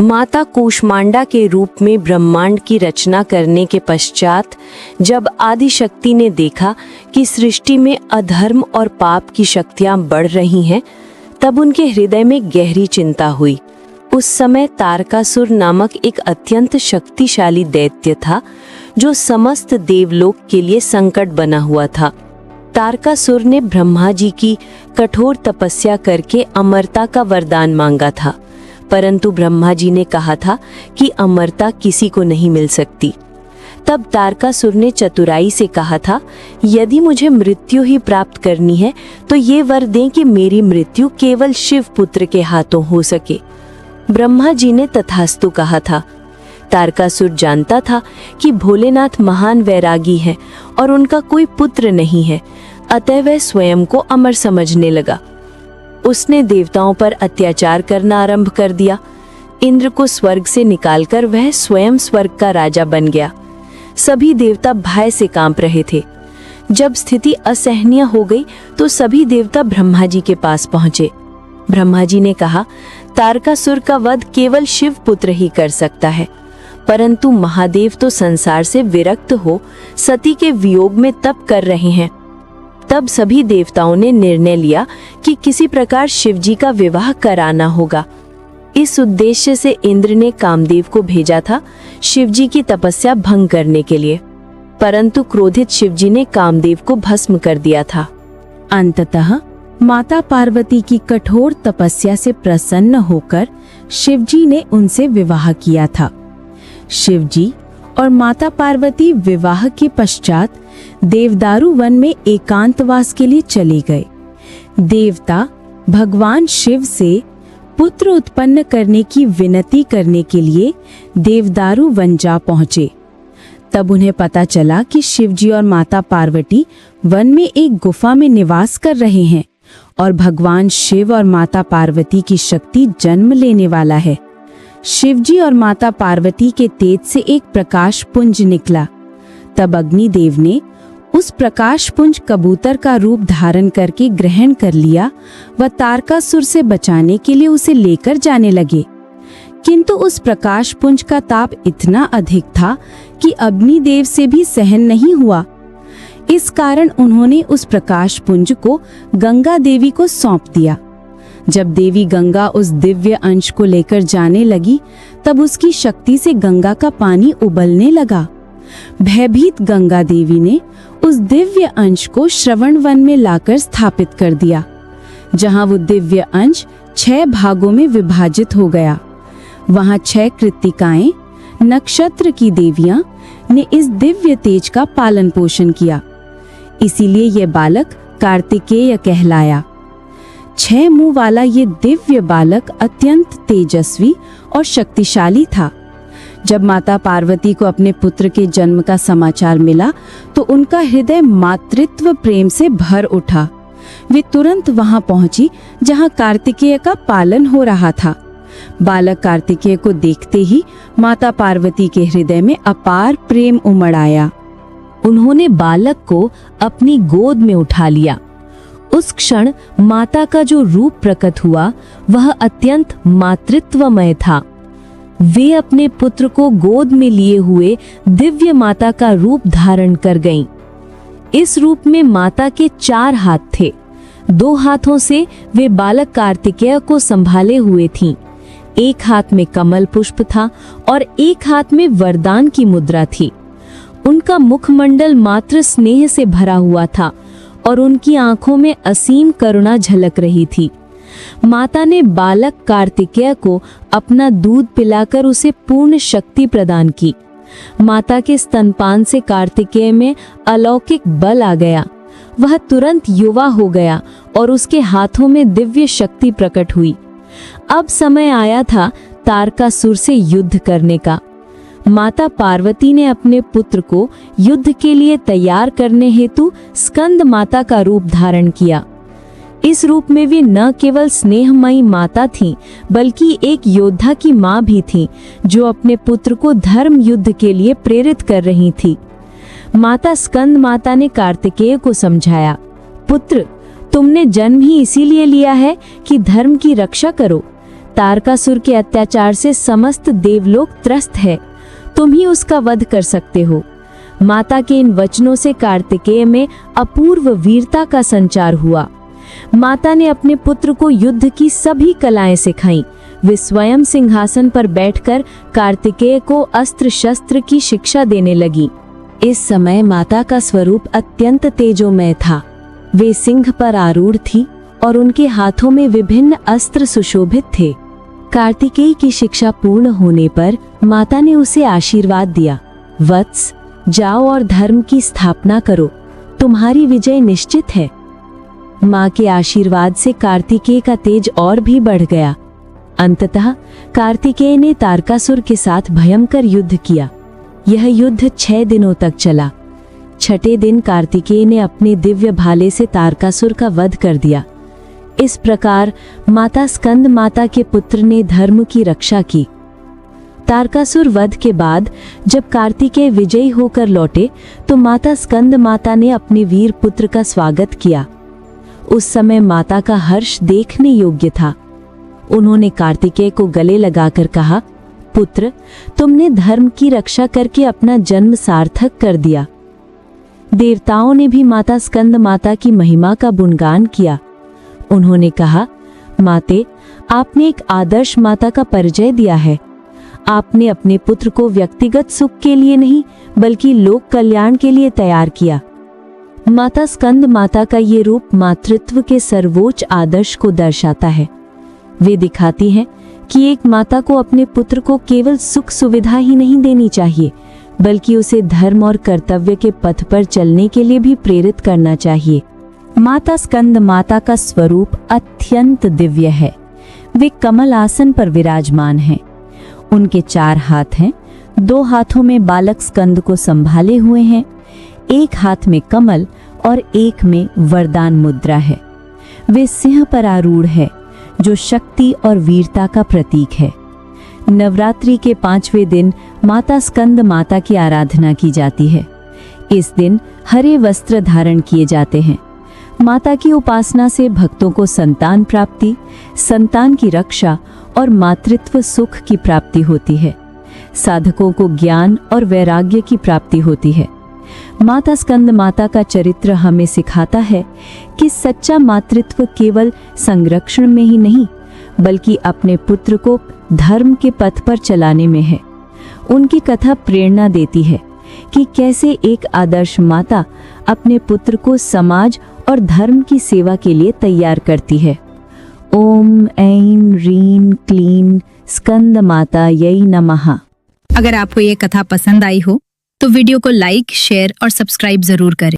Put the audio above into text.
माता कूष्मांडा के रूप में ब्रह्मांड की रचना करने के पश्चात जब आदिशक्ति ने देखा कि सृष्टि में अधर्म और पाप की शक्तियां बढ़ रही हैं, तब उनके हृदय में गहरी चिंता हुई। उस समय तारकासुर नामक एक अत्यंत शक्तिशाली दैत्य था जो समस्त देवलोक के लिए संकट बना हुआ था। तारकासुर ने ब्रह्मा जी की कठोर तपस्या करके अमरता का वरदान मांगा था, परंतु ब्रह्मा जी ने कहा था कि अमरता किसी को नहीं मिल सकती। तब तारकासुर ने चतुराई से कहा था, यदि मुझे मृत्यु ही प्राप्त करनी है तो ये वर दें कि मेरी मृत्यु केवल शिव पुत्र के हाथों हो सके। ब्रह्मा जी ने तथास्तु कहा था। तारकासुर जानता था कि भोलेनाथ महान वैरागी हैं और उनका कोई पुत्र नहीं है, अतः वह स्वयं को अमर समझने लगा। उसने देवताओं पर अत्याचार करना आरंभ कर दिया। इंद्र को स्वर्ग से निकालकर वह स्वयं स्वर्ग का राजा बन गया। सभी देवता भय से कांप रहे थे। जब स्थिति असहनीय हो गई तो सभी देवता ब्रह्मा जी के पास पहुंचे। ब्रह्मा जी ने कहा, तारकासुर का वध केवल शिव पुत्र ही कर सकता है, परंतु महादेव तो संसार से विरक्त हो सती के वियोग में तप कर रहे हैं। तब सभी देवताओं ने निर्णय लिया कि किसी प्रकार शिवजी का विवाह कराना होगा। इस उद्देश्य से इंद्र ने कामदेव को भेजा था शिवजी की तपस्या भंग करने के लिए, परंतु क्रोधित शिवजी ने कामदेव को भस्म कर दिया था। अंततः माता पार्वती की कठोर तपस्या से प्रसन्न होकर शिवजी ने उनसे विवाह किया था। शिवजी और माता पार्वती विवाह के पश्चात देवदारू वन में एकांतवास के लिए चले गए। देवता भगवान शिव से पुत्र उत्पन्न करने की विनती करने के लिए देवदारू वन जा पहुंचे। तब उन्हें पता चला कि शिवजी और माता पार्वती वन में एक गुफा में निवास कर रहे हैं और भगवान शिव और माता पार्वती की शक्ति जन्म लेने वाला है। शिवजी और माता पार्वती के तेज से एक प्रकाश पुंज निकला। तब अग्निदेव ने उस प्रकाश पुंज कबूतर का रूप धारण करके ग्रहण कर लिया व तारकासुर से बचाने के लिए उसे लेकर जाने लगे। किंतु उस प्रकाश पुंज का ताप इतना अधिक था कि अग्निदेव से भी सहन नहीं हुआ। इस कारण उन्होंने उस प्रकाश पुंज को गंगा देवी को सौंप दिया। जब देवी गंगा उस दिव्य अंश को लेकर जाने लगी, तब उसकी शक्ति से गंगा का पानी उबलने लगा। भयभीत गंगा देवी ने उस दिव्य अंश को श्रवण वन में लाकर स्थापित कर दिया, जहां वो दिव्य अंश 6 भागों में विभाजित हो गया। वहां 6 कृत्तिकाएं, नक्षत्र की देवियां ने इस दिव्य तेज का पालन पोषण किया। इसीलिए यह बालक कार्तिकेय कहलाया। 6 मुंह वाला ये दिव्य बालक अत्यंत तेजस्वी और शक्तिशाली था। जब माता पार्वती को अपने पुत्र के जन्म का समाचार मिला तो उनका हृदय मातृत्व प्रेम से भर उठा। वे तुरंत वहां पहुंची जहां कार्तिकेय का पालन हो रहा था। बालक कार्तिकेय को देखते ही माता पार्वती के हृदय में अपार प्रेम उमड़ आया। उन्होंने बालक को अपनी गोद में उठा लिया। उस क्षण माता का जो रूप प्रकट हुआ वह अत्यंत मातृत्वमय था। वे अपने पुत्र को गोद में लिए हुए दिव्य माता का रूप धारण कर गईं। इस रूप में माता के 4 हाथ थे। 2 हाथों से वे बालक कार्तिकेय को संभाले हुए थीं। एक हाथ में कमल पुष्प था और एक हाथ में वरदान की मुद्रा थी। उनका मुखमंडल मात्र स्नेह से भरा हुआ था और उनकी आंखों में असीम करुणा झलक रही थी। माता ने बालक कार्तिकेय को अपना दूध पिलाकर उसे पूर्ण शक्ति प्रदान की। माता के स्तनपान से कार्तिकेय में अलौकिक बल आ गया। वह तुरंत युवा हो गया और उसके हाथों में दिव्य शक्ति प्रकट हुई। अब समय आया था तारकासुर से युद्ध करने का। माता पार्वती ने अपने पुत्र को युद्ध के लिए तैयार करने हेतु स्कंद माता का रूप धारण किया। इस रूप में वे न केवल स्नेहमयी माता थीं, बल्कि एक योद्धा की मां भी थीं, जो अपने पुत्र को धर्म युद्ध के लिए प्रेरित कर रही थी। माता स्कंद माता ने कार्तिकेय को समझाया, पुत्र, तुमने जन्म ही इसीलिए लिया है कि धर्म की रक्षा करो। तारकासुर के अत्याचार से समस्त देवलोक त्रस्त है, तुम ही उसका वध कर सकते हो। माता के इन वचनों से कार्तिकेय में अपूर्व वीरता का संचार हुआ। माता ने अपने पुत्र को युद्ध की सभी कलाएं सिखाईं। वे स्वयं सिंहासन पर बैठकर कार्तिकेय को अस्त्र शस्त्र की शिक्षा देने लगी। इस समय माता का स्वरूप अत्यंत तेजोमय था। वे सिंह पर आरूढ़ थी और उनके हाथों में विभिन्न अस्त्र सुशोभित थे। कार्तिकेय की शिक्षा पूर्ण होने पर माता ने उसे आशीर्वाद दिया, वत्स, जाओ और धर्म की स्थापना करो, तुम्हारी विजय निश्चित है। माँ के आशीर्वाद से कार्तिकेय का तेज और भी बढ़ गया। अंततः कार्तिकेय ने तारकासुर के साथ भयंकर युद्ध किया। यह युद्ध 6 दिनों तक चला। छठे दिन कार्तिकेय ने अपने दिव्य भाले से तारकासुर का वध कर दिया। इस प्रकार माता स्कंद माता के पुत्र ने धर्म की रक्षा की। तारकासुर वध के बाद जब कार्तिकेय विजयी होकर लौटे तो माता स्कंद माता ने अपने वीर पुत्र का स्वागत किया। उस समय माता का हर्ष देखने योग्य था। उन्होंने कार्तिकेय को गले लगाकर कहा, पुत्र, तुमने धर्म की रक्षा करके अपना जन्म सार्थक कर दिया। देवताओं ने भी माता स्कंद माता की महिमा का गुणगान किया। उन्होंने कहा, माते, आपने एक आदर्श माता का परिचय दिया है। आपने अपने पुत्र को व्यक्तिगत सुख के लिए नहीं बल्कि लोक कल्याण के लिए तैयार किया। माता स्कंद माता का ये रूप मातृत्व के सर्वोच्च आदर्श को दर्शाता है। वे दिखाती हैं कि एक माता को अपने पुत्र को केवल सुख सुविधा ही नहीं देनी चाहिए बल्कि उसे धर्म और कर्तव्य के पथ पर चलने के लिए भी प्रेरित करना चाहिए। माता स्कंद माता का स्वरूप अत्यंत दिव्य है। वे कमल आसन पर विराजमान हैं। उनके 4 हाथ हैं। 2 हाथों में बालक स्कंद को संभाले हुए हैं। एक हाथ में कमल और एक में वरदान मुद्रा है। वे सिंह पर आरूढ़ है जो शक्ति और वीरता का प्रतीक है। नवरात्रि के 5वें दिन माता स्कंद माता की आराधना की जाती है। इस दिन हरे वस्त्र धारण किए जाते हैं। माता की उपासना से भक्तों को संतान प्राप्ति, संतान की रक्षा और मातृत्व सुख की प्राप्ति होती है। साधकों को ज्ञान और वैराग्य की प्राप्ति होती है। माता स्कंद माता का चरित्र हमें सिखाता है कि सच्चा मातृत्व केवल संरक्षण में ही नहीं बल्कि अपने पुत्र को धर्म के पथ पर चलाने में है। उनकी कथा प्रेरणा देती है कि कैसे एक आदर्श माता अपने पुत्र को समाज और धर्म की सेवा के लिए तैयार करती है। ओम ऐं ह्रीं क्लीं स्कंद माता यै नमः। अगर आपको ये कथा पसंद आई हो तो वीडियो को लाइक, शेयर और सब्सक्राइब जरूर करें।